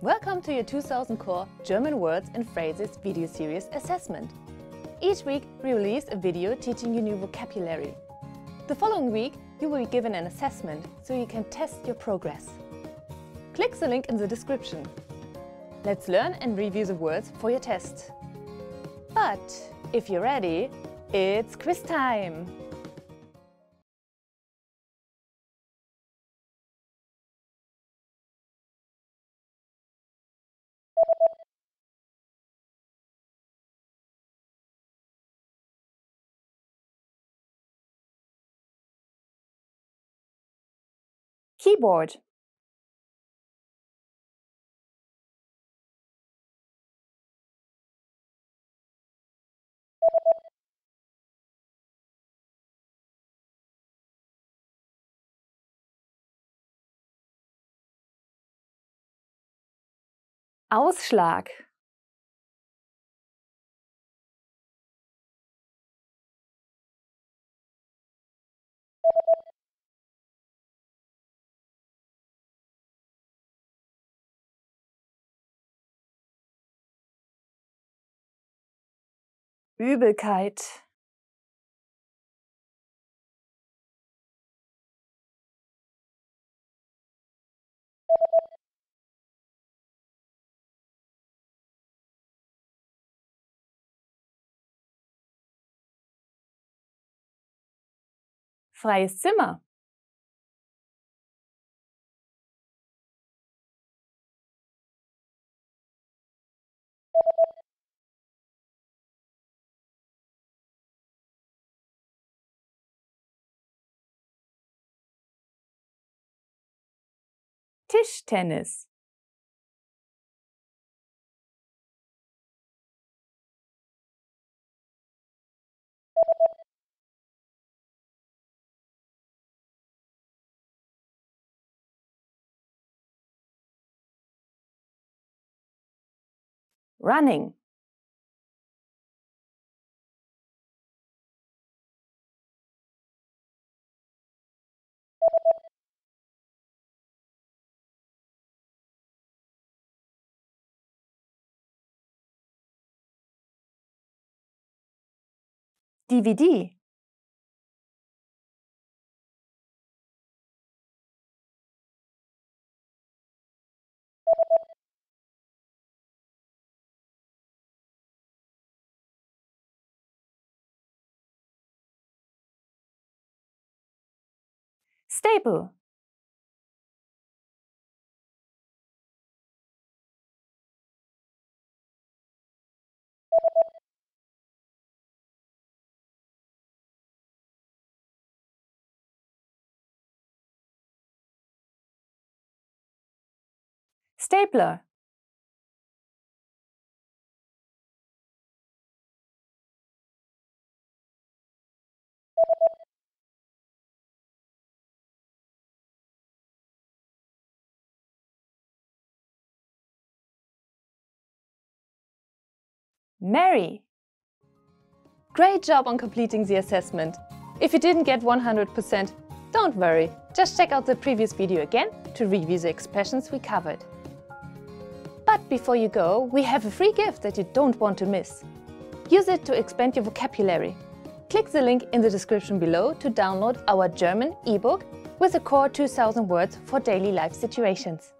Welcome to your 2000 Core German Words and Phrases video series assessment. Each week we release a video teaching you new vocabulary. The following week you will be given an assessment so you can test your progress. Click the link in the description. Let's learn and review the words for your test. But if you're ready, it's quiz time! Keyboard. Ausschlag. Übelkeit. Freies Zimmer. Tischtennis. Running. DVD. Staple. Stapler. Mary. Great job on completing the assessment. If you didn't get 100%, don't worry. Just check out the previous video again to review the expressions we covered. But before you go, we have a free gift that you don't want to miss. Use it to expand your vocabulary. Click the link in the description below to download our German ebook with the Core 2000 Words for Daily Life Situations.